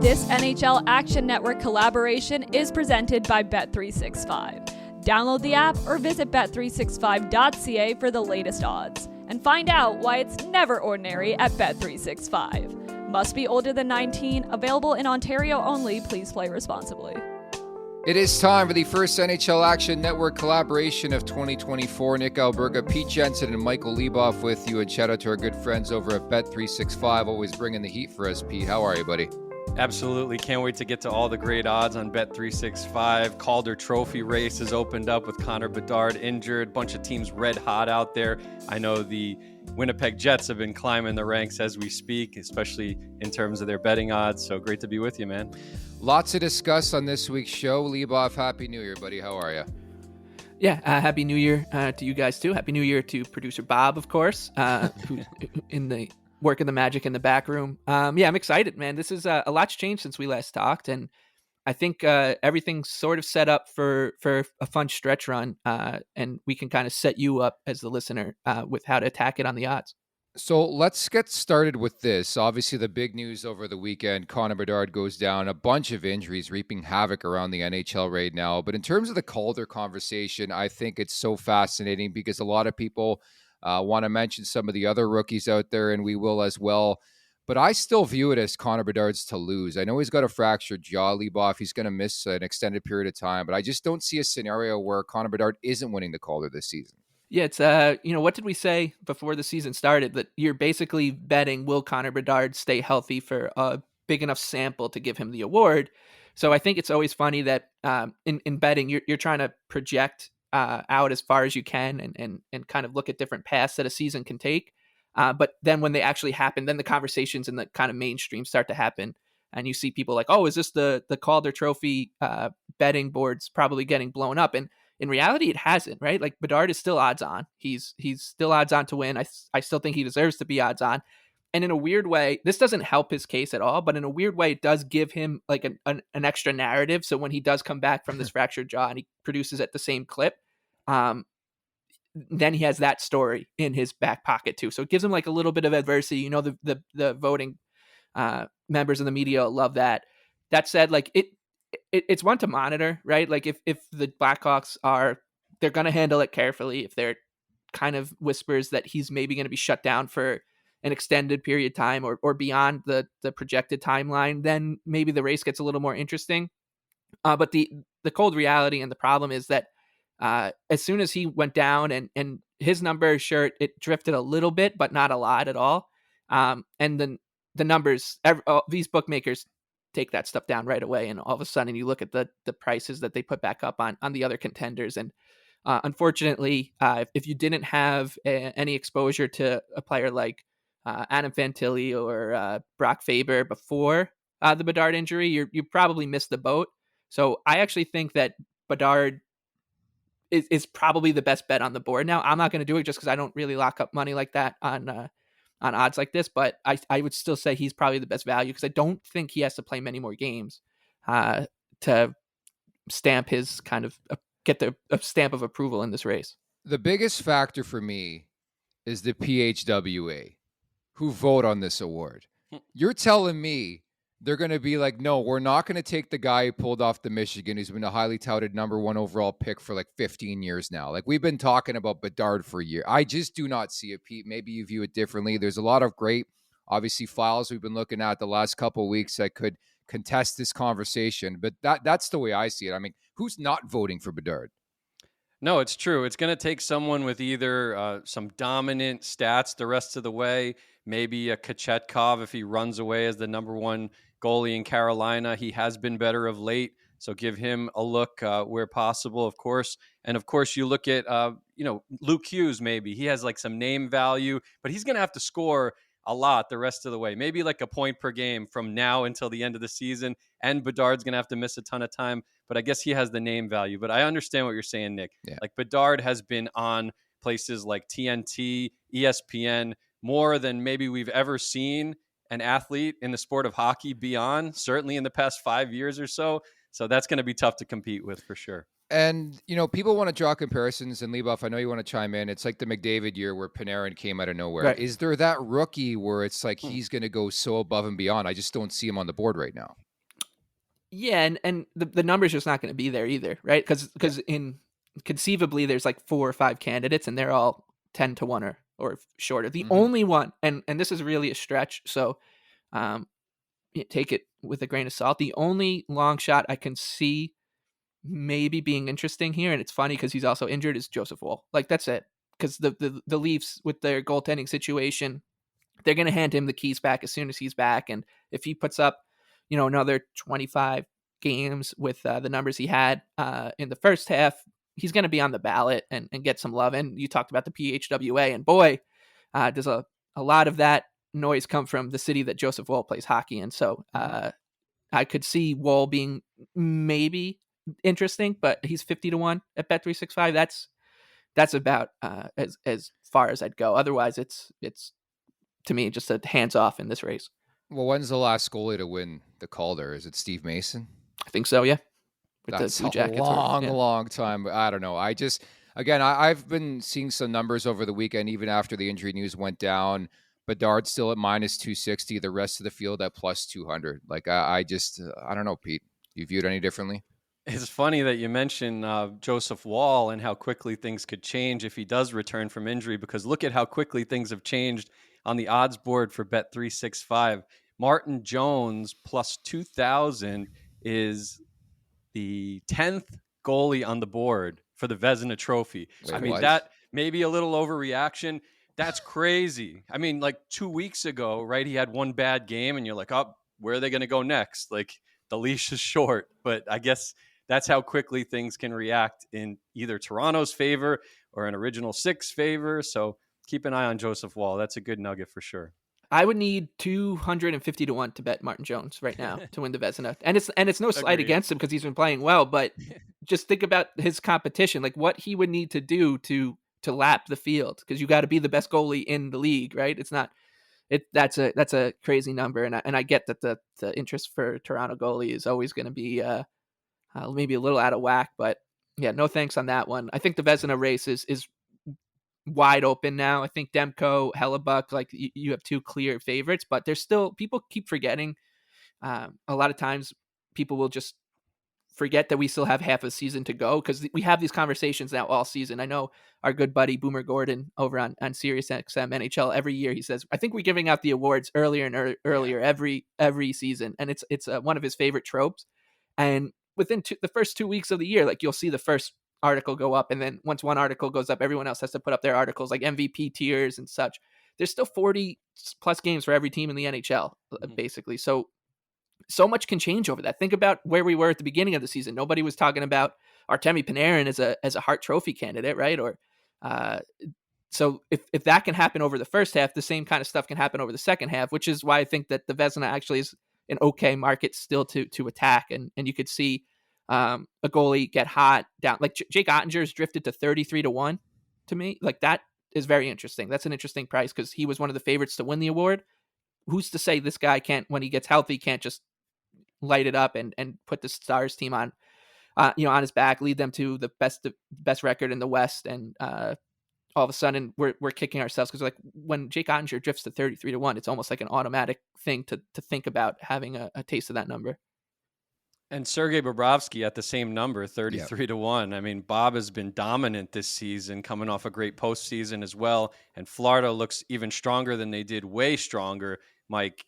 This NHL Action Network collaboration is presented by Bet365. Download the app or visit bet365.ca for the latest odds. And find out why it's never ordinary at Bet365. Must be older than 19, available in Ontario only. Please play responsibly. It is time for the first NHL Action Network collaboration of 2024. Nick Alberga, Pete Jensen, and Michael Leboff with you. And shout out to our good friends over at Bet365, always bringing the heat for us. Pete, how are you, buddy? Absolutely. Can't wait to get to all the great odds on Bet365. Calder Trophy race has opened up with Connor Bedard injured. Bunch of teams red hot out there. I know the Winnipeg Jets have been climbing the ranks as we speak, especially in terms of their betting odds. So great to be with you, man. Lots to discuss on this week's show. Leboff, Happy New Year, buddy. How are you? Yeah, Happy New Year to you guys, too. Happy New Year to producer Bob, of course, who's in the working the magic in the back room. Yeah, I'm excited, man. This is a lot's changed since we last talked, and I think everything's sort of set up for a fun stretch run, and we can kind of set you up as the listener with how to attack it on the odds. So let's get started with this. Obviously, the big news over the weekend, Connor Bedard goes down, a bunch of injuries reaping havoc around the NHL right now. But in terms of the Calder conversation, I think it's so fascinating because a lot of people want to mention some of the other rookies out there, and we will as well. But I still view it as Connor Bedard's to lose. I know he's got a fractured jaw, Leboff. He's going to miss an extended period of time, but I just don't see a scenario where Connor Bedard isn't winning the Calder this season. Yeah, it's what did we say before the season started? That you're basically betting will Connor Bedard stay healthy for a big enough sample to give him the award. So I think it's always funny that in betting you're trying to project out as far as you can and kind of look at different paths that a season can take. But then when they actually happen, then the conversations in the kind of mainstream start to happen, and you see people like, oh, is this the Calder Trophy betting boards probably getting blown up? And in reality, it hasn't, right? Like Bedard is still odds on. He's still odds on to win. I still think he deserves to be odds on. And in a weird way, this doesn't help his case at all, but in a weird way, it does give him like an extra narrative. So when he does come back from this fractured jaw and he produces at the same clip, then he has that story in his back pocket too. So it gives him like a little bit of adversity. You know, the voting members of the media love that. That said, like it's one to monitor, right? Like if the Blackhawks they're going to handle it carefully. If they're kind of whispers that he's maybe going to be shut down for an extended period of time or beyond the projected timeline, then maybe the race gets a little more interesting. But the cold reality and the problem is that as soon as he went down and his number, sure, it drifted a little bit, but not a lot at all. And then the numbers, these bookmakers take that stuff down right away. And all of a sudden you look at the prices that they put back up on the other contenders. And unfortunately, if you didn't have any exposure to a player like Adam Fantilli or Brock Faber before the Bedard injury, you probably missed the boat. So I actually think that Bedard is probably the best bet on the board. Now, I'm not going to do it just because I don't really lock up money like that on odds like this, but I would still say he's probably the best value because I don't think he has to play many more games to stamp his kind of get the stamp of approval in this race. The biggest factor for me is the PHWA who vote on this award. You're telling me they're going to be like, no, we're not going to take the guy who pulled off the Michigan, who's been a highly touted number one overall pick for like 15 years now. Like we've been talking about Bedard for a year. I just do not see it, Pete. Maybe you view it differently. There's a lot of great, obviously, files we've been looking at the last couple of weeks that could contest this conversation. But that's the way I see it. I mean, who's not voting for Bedard? No, it's true. It's going to take someone with either some dominant stats the rest of the way, maybe a Kochetkov if he runs away as the number one goalie in Carolina. He has been better of late, so give him a look where possible, of course. And of course, you look at Luke Hughes. Maybe he has like some name value, but he's going to have to score a lot the rest of the way. Maybe like a point per game from now until the end of the season. And Bedard's going to have to miss a ton of time, but I guess he has the name value. But I understand what you're saying, Nick. Yeah. Like Bedard has been on places like TNT, ESPN, more than maybe we've ever seen an athlete in the sport of hockey be on, certainly in the past 5 years or so. So that's going to be tough to compete with for sure. And, you know, people want to draw comparisons, and Leboff, I know you want to chime in. It's like the McDavid year where Panarin came out of nowhere. Right. Is there that rookie where it's like he's going to go so above and beyond? I just don't see him on the board right now. Yeah, and the number's just not going to be there either, right? Because in conceivably there's like 4 or 5 candidates, and they're all 10-1 or shorter. The Mhm. only one, and this is really a stretch, so um, take it with a grain of salt. The only long shot I can see maybe being interesting here, and it's funny because he's also injured, is Joseph Woll. Like that's it, because the Leafs with their goaltending situation, they're going to hand him the keys back as soon as he's back, and if he puts up, another 25 games with the numbers he had in the first half, he's going to be on the ballot and get some love. And you talked about the PHWA, and boy, does a lot of that noise come from the city that Joseph Woll plays hockey in. So I could see Woll being maybe interesting, but he's 50-1 at Bet365. That's about as far as I'd go. Otherwise, it's to me just a hands off in this race. Well, when's the last goalie to win the Calder? Is it Steve Mason? I think so, yeah. With That's the Blue a Jackets long time. I don't know. I've been seeing some numbers over the weekend, even after the injury news went down. Bedard's still at -260. The rest of the field at +200. Like I don't know, Pete. You view it any differently? It's funny that you mention Joseph Woll and how quickly things could change if he does return from injury, because look at how quickly things have changed on the odds board for Bet365. Martin Jones +2,000 is the 10th goalie on the board for the Vezina Trophy. Wait, I mean, what? that may be a little overreaction. That's crazy. I mean, like 2 weeks ago, right? He had one bad game, and you're like, oh, where are they going to go next? Like, the leash is short. But I guess that's how quickly things can react in either Toronto's favor or an Original Six favor. So keep an eye on Joseph Woll. That's a good nugget for sure. I would need 250-1 to bet Martin Jones right now to win the Vezina. And it's no slight Agreed. against him because he's been playing well, but just think about his competition, like what he would need to do to lap the field, because you got to be the best goalie in the league, right? It's not that's a crazy number, and I get that the interest for Toronto goalie is always going to be maybe a little out of whack, but yeah, no thanks on that one. I think the Vezina race is wide open now. I think Demko, Hellebuck, like you have 2 clear favorites, but there's still, people keep forgetting. A lot of times people will just forget that we still have half a season to go, because we have these conversations now all season. I know our good buddy Boomer Gordon over on SiriusXM NHL, every year he says, I think we're giving out the awards earlier and earlier every season, and it's one of his favorite tropes. And within the first 2 weeks of the year, like you'll see the first article go up, and then once one article goes up, everyone else has to put up their articles, like MVP tiers and such. There's still 40 plus games for every team in the NHL, basically. So much can change over that. Think about where we were at the beginning of the season. Nobody was talking about Artemi Panarin as a Hart Trophy candidate, right? Or so if that can happen over the first half, the same kind of stuff can happen over the second half, which is why I think that the Vezina actually is an okay market still to attack, and you could see a goalie get hot down, like Jake Ottinger's drifted to 33-1 to me. Like that is very interesting. That's an interesting price because he was one of the favorites to win the award. Who's to say this guy can't, when he gets healthy, can't just light it up and put the Stars team on his back, lead them to the best record in the West, and all of a sudden we're kicking ourselves because like when Jake Ottinger drifts to 33-1, it's almost like an automatic thing to think about having a taste of that number. And Sergei Bobrovsky at the same number, 33-1. I mean, Bob has been dominant this season, coming off a great postseason as well. And Florida looks even stronger than they did, way stronger, Mike,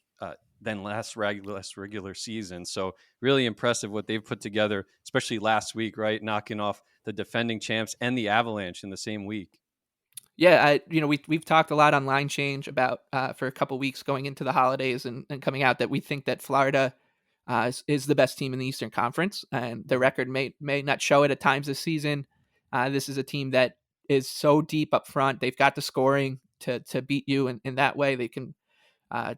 than last regular season. So really impressive what they've put together, especially last week, right? Knocking off the defending champs and the Avalanche in the same week. Yeah, we've talked a lot on Line Change about for a couple weeks going into the holidays and coming out that we think that Florida is the best team in the Eastern Conference, and the record may not show it at times this season. This is a team that is so deep up front. They've got the scoring to beat you, and in that way they can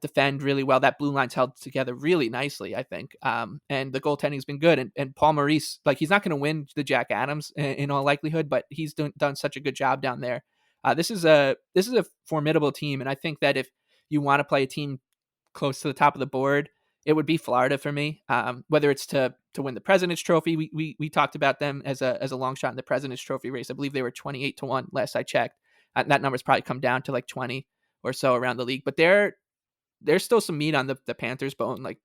defend really well. That blue line's held together really nicely, I think. And the goaltending's been good. And Paul Maurice, like he's not going to win the Jack Adams in all likelihood, but he's done such a good job down there. This is a formidable team, and I think that if you want to play a team close to the top of the board, it would be Florida for me. Whether it's to win the President's Trophy, we talked about them as a long shot in the President's Trophy race. I believe they were 28-1 last I checked. That number's probably come down to like 20 or so around the league, but they're there's still some meat on the Panthers bone. Like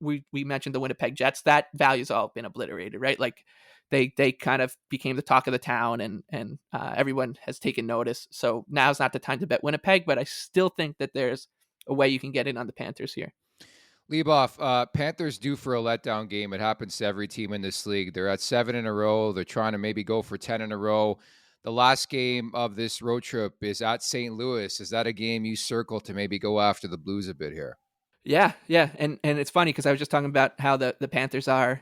we mentioned the Winnipeg Jets, that value's all been obliterated, right? Like they kind of became the talk of the town, and everyone has taken notice. So now's not the time to bet Winnipeg, but I still think that there's a way you can get in on the Panthers here. Leboff, Panthers due for a letdown game. It happens to every team in this league. They're at 7 in a row. They're trying to maybe go for 10 in a row. The last game of this road trip is at St. Louis. Is that a game you circle to maybe go after the Blues a bit here? Yeah. And it's funny because I was just talking about how the Panthers are,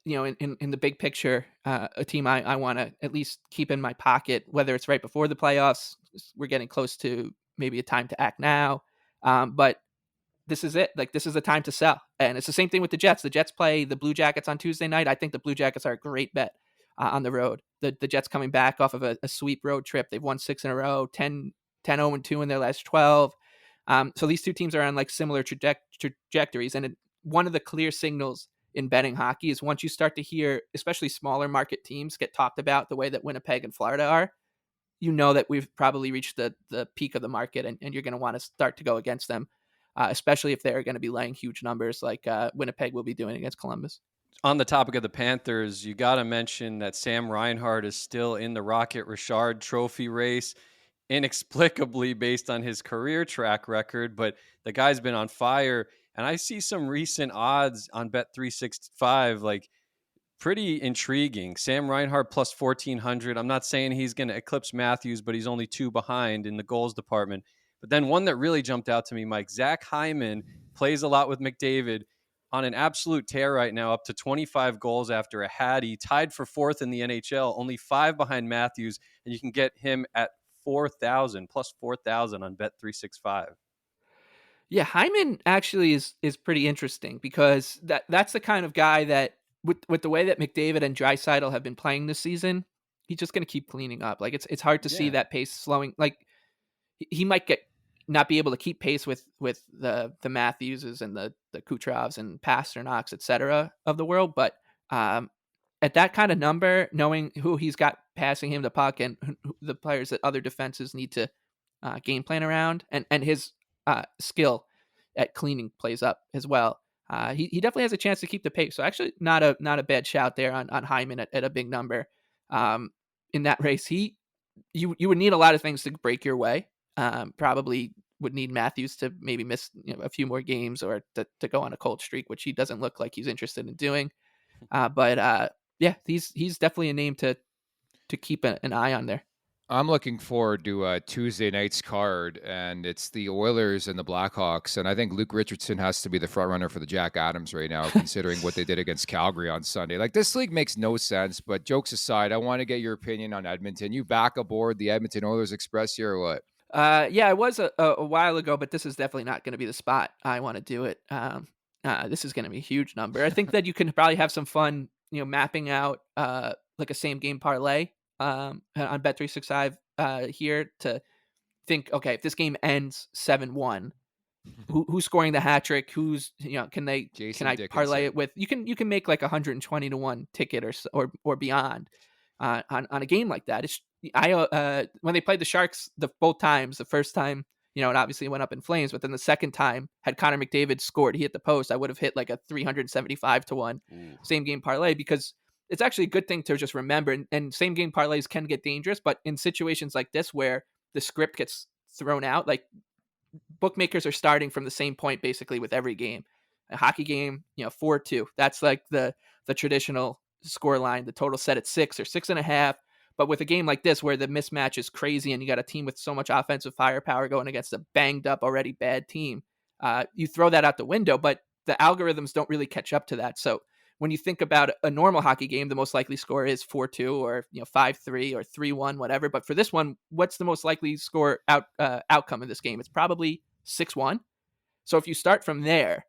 in the big picture, a team I want to at least keep in my pocket, whether it's right before the playoffs. We're getting close to maybe a time to act now. But this is it. Like, this is the time to sell. And it's the same thing with the Jets. The Jets play the Blue Jackets on Tuesday night. I think the Blue Jackets are a great bet on the road. The Jets coming back off of a sweep road trip. They've won 6 in a row, 10-0-2 in their last 12. So these two teams are on like similar trajectories. And one of the clear signals in betting hockey is once you start to hear, especially smaller market teams get talked about the way that Winnipeg and Florida are, you know that we've probably reached the peak of the market, and you're going to want to start to go against them. Especially if they're going to be laying huge numbers like Winnipeg will be doing against Columbus. On the topic of the Panthers, you got to mention that Sam Reinhart is still in the Rocket Richard Trophy race, inexplicably based on his career track record, but the guy's been on fire. And I see some recent odds on Bet365, like pretty intriguing. Sam Reinhart plus 1,400. I'm not saying he's going to eclipse Matthews, but he's only 2 behind in the goals department. But then one that really jumped out to me, Mike, Zach Hyman plays a lot with McDavid, on an absolute tear right now, up to 25 goals after a Hattie, tied for 4th in the NHL, only 5 behind Matthews, and you can get him at 4,000, plus 4,000 on Bet365. Yeah, Hyman actually is pretty interesting because that's the kind of guy that with the way that McDavid and Draisaitl have been playing this season, he's just going to keep cleaning up. Like it's hard to see that pace slowing. Like he might not be able to keep pace with the Matthewses and the Kucherovs and Pasternaks, et cetera, of the world. But at that kind of number, knowing who he's got passing him the puck and the players that other defenses need to game plan around, and his skill at cleaning plays up as well. He definitely has a chance to keep the pace. So actually not a bad shout there on Hyman at a big number. In that race, you would need a lot of things to break your way. Probably would need Matthews to maybe miss a few more games or to go on a cold streak, which he doesn't look like he's interested in doing. But he's definitely a name to keep an eye on there. I'm looking forward to Tuesday night's card, and it's the Oilers and the Blackhawks. And I think Luke Richardson has to be the front runner for the Jack Adams right now, considering what they did against Calgary on Sunday. Like, this league makes no sense, but jokes aside, I want to get your opinion on Edmonton. You back aboard the Edmonton Oilers Express here or what? Yeah, it was a while ago, but this is definitely not going to be the spot I want to do it. This is going to be a huge number. I think that you can probably have some fun, mapping out like a same game parlay on Bet365 here to think, okay, if this game ends 7-1, who's scoring the hat trick? Who's can I parlay it with? You can make like 120 to 1 ticket or beyond on a game like that. When they played the Sharks both times, the first time, it obviously went up in flames, but then the second time, had Connor McDavid scored, he hit the post, I would have hit like a 375 to 1 same game parlay, because it's actually a good thing to just remember. And same game parlays can get dangerous, but in situations like this where the script gets thrown out, like bookmakers are starting from the same point basically with every game. A hockey game, 4-2. That's like the traditional score line, the total set at 6 or 6.5. But with a game like this where the mismatch is crazy and you got a team with so much offensive firepower going against a banged up already bad team, you throw that out the window, but the algorithms don't really catch up to that. So when you think about a normal hockey game, the most likely score is 4-2 or 5-3 or 3-1, whatever. But for this one, what's the most likely score outcome in this game? It's probably 6-1. So if you start from there,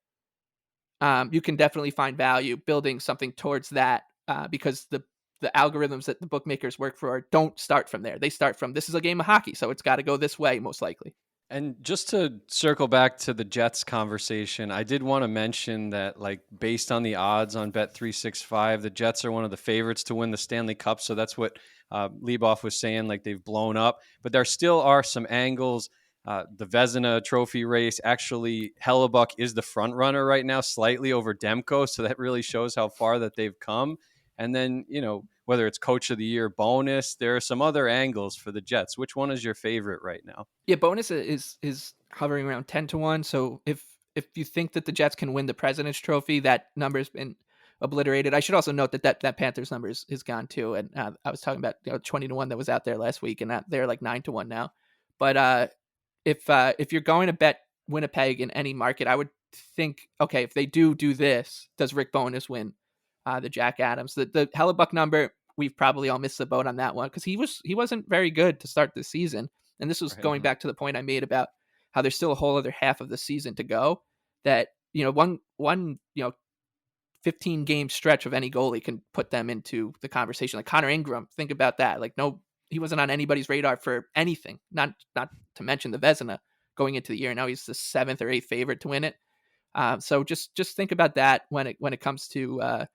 you can definitely find value building something towards that, because the algorithms that the bookmakers work for don't start from there. They start from, this is a game of hockey, so it's got to go this way, most likely. And just to circle back to the Jets conversation, I did want to mention that, like, based on the odds on Bet365, the Jets are one of the favorites to win the Stanley Cup. So that's what Leboff was saying, like they've blown up. But there still are some angles The Vezina Trophy race, actually, Hellebuck is the front runner right now, slightly over Demko. So that really shows how far that they've come. And then, whether it's Coach of the Year, bonus, there are some other angles for the Jets. Which one is your favorite right now? Yeah, bonus is hovering around 10-1. So if you think that the Jets can win the President's Trophy, that number's been obliterated. I should also note that Panthers number is gone too. And I was talking about 20-1 that was out there last week, and they're like 9-1 now. But if you're going to bet Winnipeg in any market, I would think, okay, if they do this, does Rick Bowness win the Jack Adams? The Hellebuck number, we've probably all missed the boat on that one because he wasn't very good to start the season. And this was going back to the point I made about how there's still a whole other half of the season to go. That one 15 game stretch of any goalie can put them into the conversation. Like Connor Ingram, think about that. Like he wasn't on anybody's radar for anything. Not to mention the Vezina going into the year. Now he's the 7th or 8th favorite to win it. So just think about that when it comes to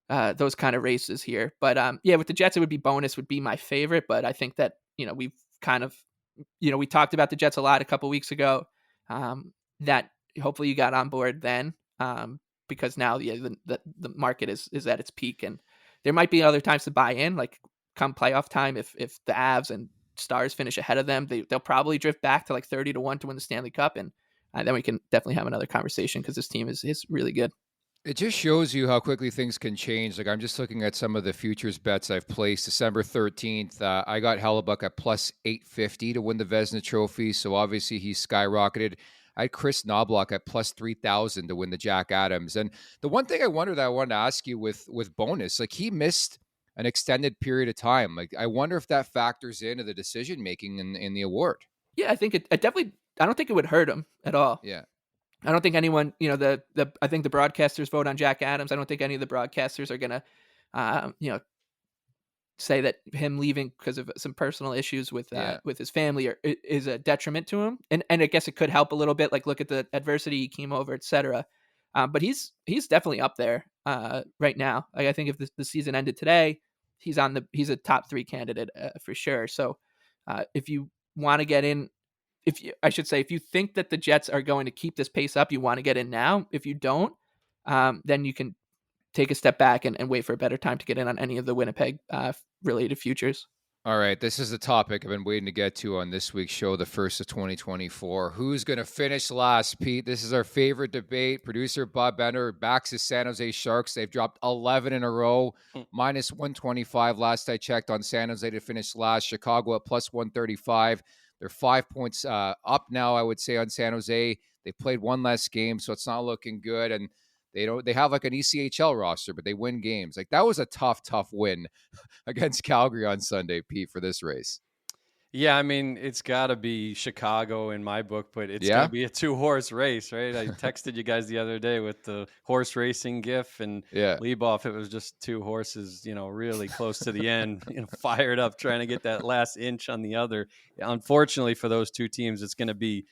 those kind of races here. But with the Jets, it would be bonus would be my favorite. But I think that we've kind of we talked about the Jets a lot a couple weeks ago. That hopefully you got on board then. Because now the market is at its peak, and there might be other times to buy in, like come playoff time. If the Avs and Stars finish ahead of them, they'll probably drift back to like 30-1 to win the Stanley Cup, and then we can definitely have another conversation because this team is really good. It just shows you how quickly things can change. Like I'm just looking at some of the futures bets I've placed. December 13th, I got Hellebuck at plus 850 to win the Vezina Trophy, so obviously he's skyrocketed. I had Chris Knobloch at plus 3,000 to win the Jack Adams. And the one thing I wanted to ask you with bonus, like he missed an extended period of time. Like I wonder if that factors into the decision making in the award. Yeah, I think it definitely. I don't think it would hurt him at all. Yeah, I don't think anyone. I think the broadcasters vote on Jack Adams. I don't think any of the broadcasters are gonna, say that him leaving because of some personal issues with his family is a detriment to him. And I guess it could help a little bit, like look at the adversity he came over, etc. But he's definitely up there right now. Like, I think if the season ended today, he's a top 3 candidate for sure. So if you want to get in, if you think that the Jets are going to keep this pace up, you want to get in now. If you don't, then you can take a step back and wait for a better time to get in on any of the Winnipeg related futures. All right, this is the topic I've been waiting to get to on this week's show, the first of 2024. Who's going to finish last, Pete? This is our favorite debate. Producer Bob Bender backs his San Jose Sharks. They've dropped 11 in a row, minus 125 last I checked on San Jose to finish last. Chicago at plus 135. They're 5 points up now, I would say, on San Jose. They played one less game, so it's not looking good. And they have like an ECHL roster, but they win games. Like that was a tough win against Calgary on Sunday, Pete, for this race. Yeah, I mean, it's got to be Chicago in my book, but it's going to be a 2-horse race, right? I texted you guys the other day with the horse racing gif, and Leboff, it was just 2 horses, really close to the end, fired up, trying to get that last inch on the other. Unfortunately for those 2 teams, it's going to be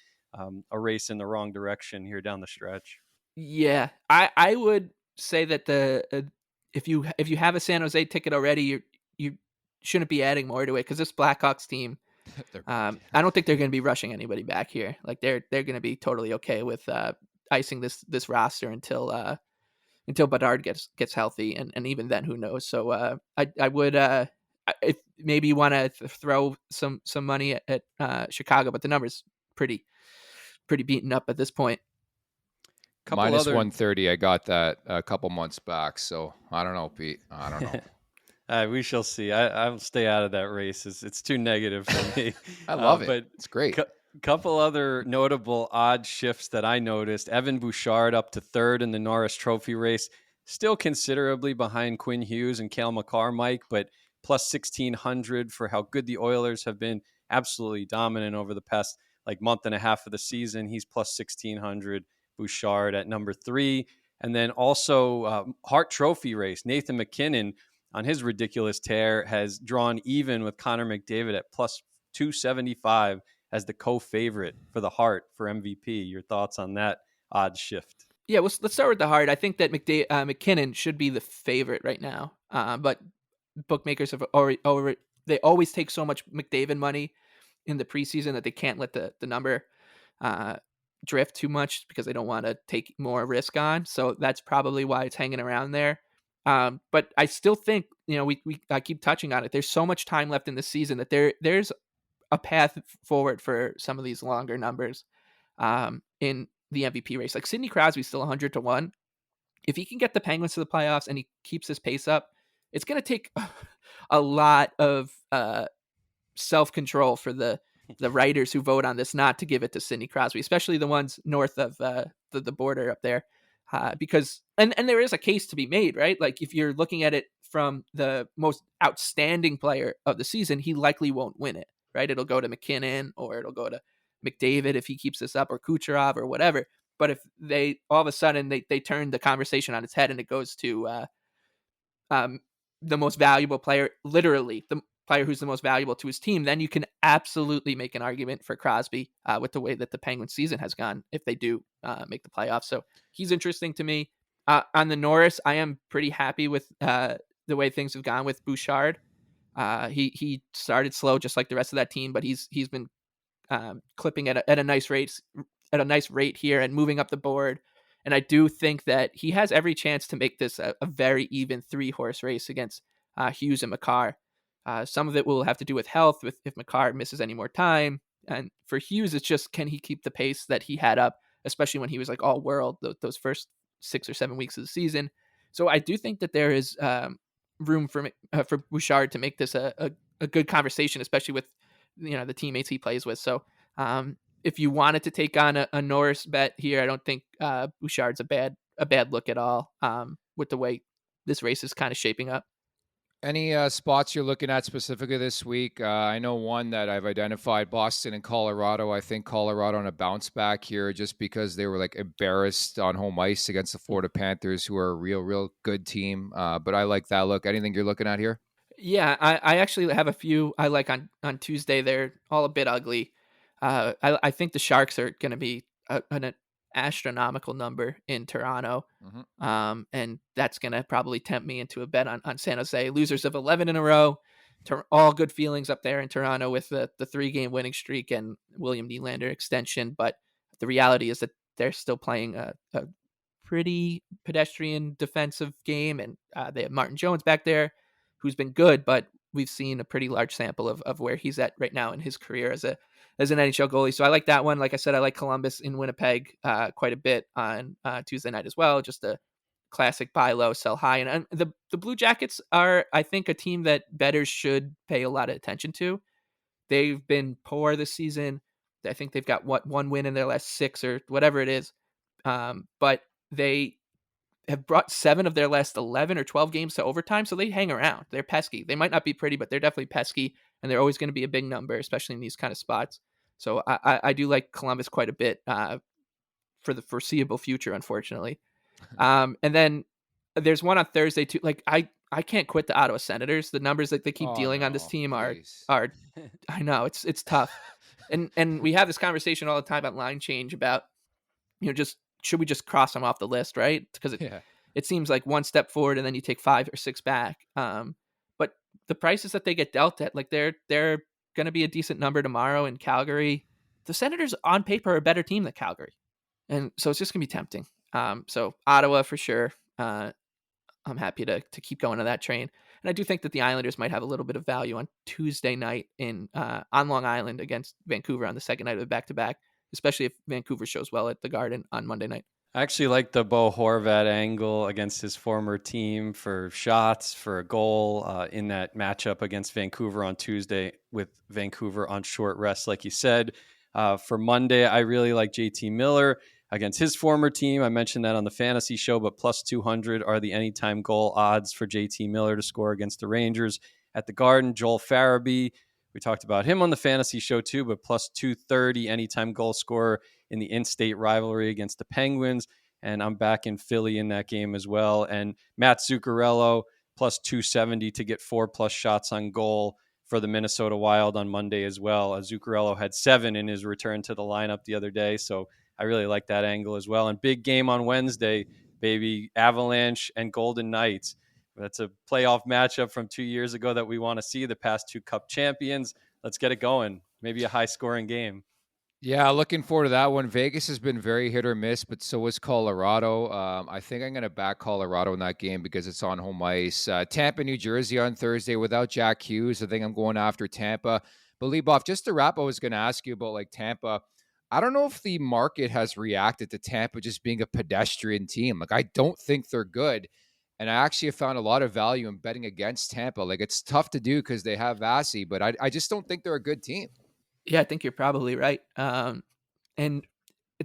a race in the wrong direction here down the stretch. Yeah, I would say that if you have a San Jose ticket already, you shouldn't be adding more to it because this Blackhawks team, I don't think they're going to be rushing anybody back here. Like they're going to be totally okay with icing this roster until Bedard gets healthy, and even then, who knows? So I would if maybe you want to throw some money at Chicago, but the number's pretty beaten up at this point. Minus 130. I got that a couple months back. So I don't know, Pete. I don't know. We shall see. I'll stay out of that race. It's too negative for me. I love it. But it's great. Couple other notable odd shifts that I noticed. Evan Bouchard up to 3rd in the Norris Trophy race. Still considerably behind Quinn Hughes and Cale Makar, Mike, but plus 1,600 for how good the Oilers have been. Absolutely dominant over the past month and a half of the season. He's plus 1,600. Bouchard at number 3. And then also Hart Trophy race. Nathan McKinnon on his ridiculous tear has drawn even with Connor McDavid at plus 275 as the co-favorite for the Hart for MVP. Your thoughts on that odd shift? Yeah, well, let's start with the Hart. I think that McKinnon should be the favorite right now. But bookmakers have they always take so much McDavid money in the preseason that they can't let the number drift too much because they don't want to take more risk on. So that's probably why it's hanging around there. But I still think, I keep touching on it. There's so much time left in the season that there's a path forward for some of these longer numbers in the MVP race. Like Sidney Crosby's still 100-1. If he can get the Penguins to the playoffs and he keeps his pace up, it's going to take a lot of self-control for the writers who vote on this not to give it to Sidney Crosby, especially the ones north of the border up there. Because and there is a case to be made, right? Like if you're looking at it from the most outstanding player of the season, he likely won't win it, right? It'll go to McKinnon or it'll go to McDavid if he keeps this up, or Kucherov or whatever. But if they all of a sudden they turn the conversation on its head and it goes to the most valuable player, literally the player who's the most valuable to his team, then you can absolutely make an argument for Crosby with the way that the Penguins season has gone if they do make the playoffs. So he's interesting to me. On the Norris, I am pretty happy with the way things have gone with Bouchard. He started slow just like the rest of that team, but he's been clipping at a nice rate here and moving up the board. And I do think that he has every chance to make this a very even 3-horse race against Hughes and Makar. Some of it will have to do with health, if Makar misses any more time. And for Hughes, it's just, can he keep the pace that he had up, especially when he was like all world those first 6 or 7 weeks of the season. So I do think that there is room for Bouchard to make this a good conversation, especially with the teammates he plays with. So if you wanted to take on a Norris bet here, I don't think Bouchard's a bad look at all with the way this race is kind of shaping up. Any spots you're looking at specifically this week? I know one that I've identified, Boston and Colorado. I think Colorado on a bounce back here just because they were like embarrassed on home ice against the Florida Panthers, who are a real good team. But I like that look. Anything you're looking at here? Yeah, I actually have a few I like on Tuesday. They're all a bit ugly. I think the Sharks are going to be an astronomical number in Toronto. Mm-hmm. And that's going to probably tempt me into a bet on San Jose. Losers of 11 in a row. All good feelings up there in Toronto with the 3-game winning streak and William Nylander extension. But the reality is that they're still playing a pretty pedestrian defensive game. And they have Martin Jones back there, who's been good, but we've seen a pretty large sample of where he's at right now in his career as an NHL goalie. So I like that one. Like I said, I like Columbus in Winnipeg quite a bit on Tuesday night as well. Just a classic buy low, sell high. And the Blue Jackets are, I think, a team that bettors should pay a lot of attention to. They've been poor this season. I think they've got one win in their last 6 or whatever it is. But they have brought 7 of their last 11 or 12 games to overtime. So they hang around. They're pesky. They might not be pretty, but they're definitely pesky. And they're always going to be a big number, especially in these kind of spots. So I do like Columbus quite a bit for the foreseeable future, unfortunately. And then there's one on Thursday too. Like I can't quit the Ottawa Senators. The numbers that they keep dealing on this team are I know it's tough. And we have this conversation all the time about line change about, just should we just cross them off the list, right? Because it seems like one step forward and then you take 5 or 6 back. But the prices that they get dealt at, like they're going to be a decent number tomorrow in Calgary. The Senators on paper are a better team than Calgary. And so it's just going to be tempting. So Ottawa for sure. I'm happy to keep going on that train. And I do think that the Islanders might have a little bit of value on Tuesday night on Long Island against Vancouver on the second night of the back-to-back, especially if Vancouver shows well at the Garden on Monday night. I actually like the Bo Horvat angle against his former team for shots, for a goal in that matchup against Vancouver on Tuesday with Vancouver on short rest, like you said. For Monday, I really like JT Miller against his former team. I mentioned that on the fantasy show, but plus 200 are the anytime goal odds for JT Miller to score against the Rangers at the Garden. Joel Farabee, we talked about him on the fantasy show too, but plus 230 anytime goal scorer in the in-state rivalry against the Penguins. And I'm back in Philly in that game as well. And Matt Zuccarello plus 270 to get 4+ shots on goal for the Minnesota Wild on Monday as well. Zuccarello had 7 in his return to the lineup the other day. So I really like that angle as well. And big game on Wednesday, baby, Avalanche and Golden Knights. That's a playoff matchup from 2 years ago that we want to see, the past 2 Cup champions. Let's get it going. Maybe a high-scoring game. Yeah, looking forward to that one. Vegas has been very hit or miss, but so is Colorado. I think I'm going to back Colorado in that game because it's on home ice. Tampa, New Jersey on Thursday without Jack Hughes. I think I'm going after Tampa. But Leboff, just to wrap, I was going to ask you about like Tampa. I don't know if the market has reacted to Tampa just being a pedestrian team. Like, I don't think they're good. And I actually have found a lot of value in betting against Tampa. Like, it's tough to do because they have Vasi, but I just don't think they're a good team. Yeah, I think you're probably right. And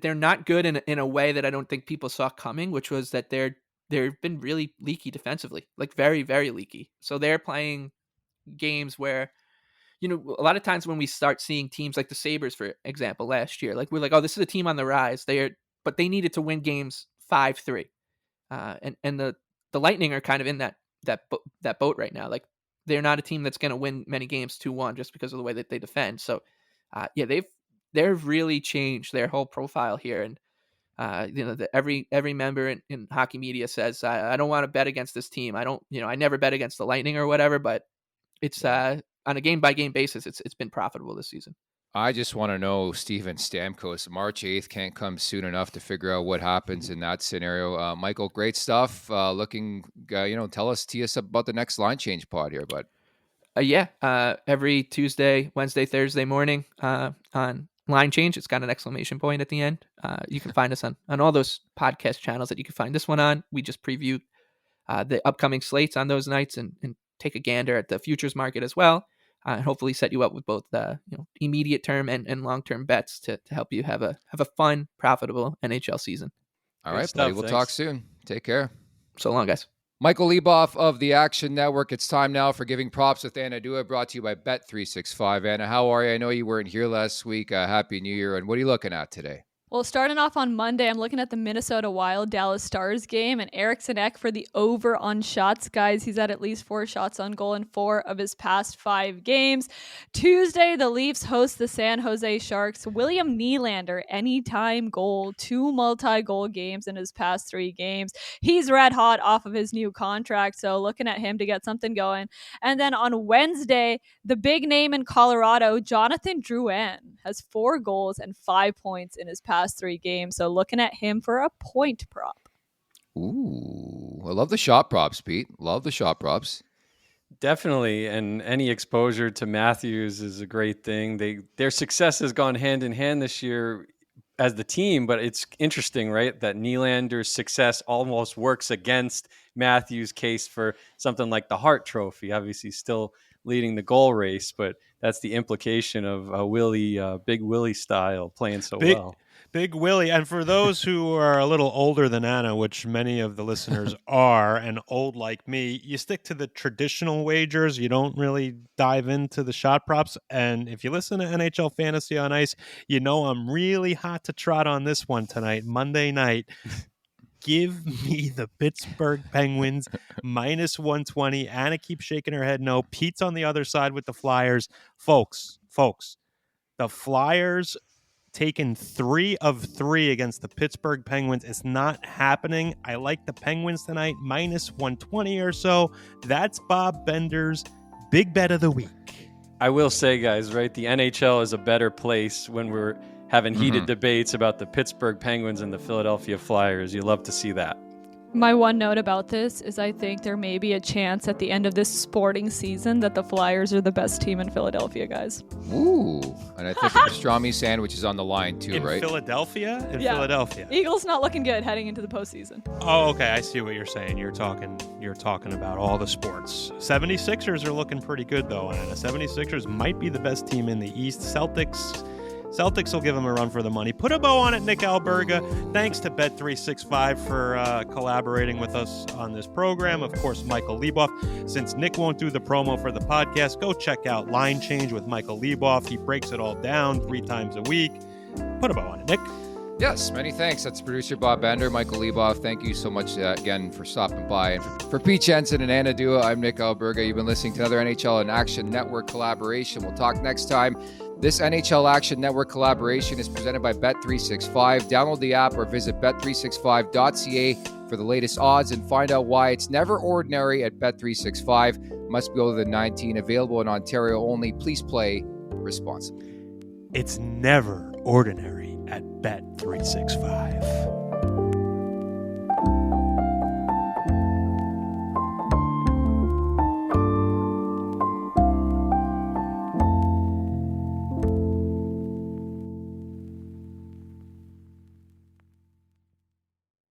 they're not good in a way that I don't think people saw coming, which was that they've been really leaky defensively, like very, very leaky. So they're playing games where, a lot of times when we start seeing teams like the Sabres, for example, last year, like we're like, oh, this is a team on the rise. But they needed to win games 5-3. And the Lightning are kind of in that boat right now. Like, they're not a team that's going to win many games 2-1 just because of the way that they defend. So, they've really changed their whole profile here. And, every member in hockey media says, I don't want to bet against this team. I never bet against the Lightning or whatever, but it's on a game by game basis. It's been profitable this season. I just want to know, Steven Stamkos, March 8th can't come soon enough to figure out what happens in that scenario. Michael, great stuff. Tell us, tee us up about the next line change pod here, bud. Every Tuesday, Wednesday, Thursday morning on Line Change. It's got an exclamation point at the end. You can find us on all those podcast channels that you can find this one on. We just preview the upcoming slates on those nights and take a gander at the futures market as well. And hopefully set you up with both immediate term and long term bets to help you have a fun, profitable NHL season. All right, buddy. We'll talk soon. Take care. So long, guys. Michael Leboff of the Action Network. It's time now for Giving Props with Anna Dua, brought to you by Bet365. Anna, how are you? I know you weren't here last week. Happy New Year. And what are you looking at today? Well, starting off on Monday, I'm looking at the Minnesota Wild Dallas Stars game, and Eriksson Ek for the over on shots. Guys, he's at least 4 shots on goal in 4 of his past 5 games. Tuesday, the Leafs host the San Jose Sharks. William Nylander, anytime goal, 2 multi-goal games in his past 3 games. He's red hot off of his new contract, so looking at him to get something going. And then on Wednesday, the big name in Colorado, Jonathan Drouin, has 4 goals and 5 points in his past 3 games. So looking at him for a point prop. Ooh, I love the shot props, Pete. Love the shot props. Definitely. And any exposure to Matthews is a great thing. Their success has gone hand in hand this year as the team, but it's interesting, right? That Nylander's success almost works against Matthews' case for something like the Hart Trophy. Obviously still leading the goal race, but that's the implication of Big Willie style playing so well. Big Willie. And for those who are a little older than Anna, which many of the listeners are, and old like me, you stick to the traditional wagers. You don't really dive into the shot props. And if you listen to NHL Fantasy on Ice, you know I'm really hot to trot on this one tonight, Monday night. Give me the Pittsburgh Penguins minus 120. Anna keeps shaking her head no. Pete's on the other side with the Flyers. Folks, the Flyers taken 3 of 3 against the Pittsburgh Penguins. It's not happening. I like the Penguins tonight, minus 120 or so. That's Bob Bender's big bet of the week. I will say, guys, right, the NHL is a better place when we're having heated debates about the Pittsburgh Penguins and the Philadelphia Flyers. You love to see that. My one note about this is I think there may be a chance at the end of this sporting season that the Flyers are the best team in Philadelphia, guys. Ooh. And I think the pastrami sandwich is on the line too, in right? Philadelphia? Yeah. Philadelphia. Eagles not looking good heading into the postseason. Oh, okay. I see what you're saying. You're talking about all the sports. 76ers are looking pretty good, though, Anna. 76ers might be the best team in the East. Celtics will give them a run for the money. Put a bow on it, Nick Alberga. Thanks to Bet365 for collaborating with us on this program. Of course, Michael Leboff. Since Nick won't do the promo for the podcast, go check out Line Change with Michael Leboff. He breaks it all down 3 times a week. Put a bow on it, Nick. Yes, many thanks. That's producer Bob Bender, Michael Leboff. Thank you so much again for stopping by. And for Pete Jensen and Anna Dua, I'm Nick Alberga. You've been listening to another NHL and Action Network collaboration. We'll talk next time. This NHL Action Network collaboration is presented by Bet365. Download the app or visit bet365.ca for the latest odds and find out why it's never ordinary at Bet365. Must be older than 19. Available in Ontario only. Please play responsibly. It's never ordinary at Bet365.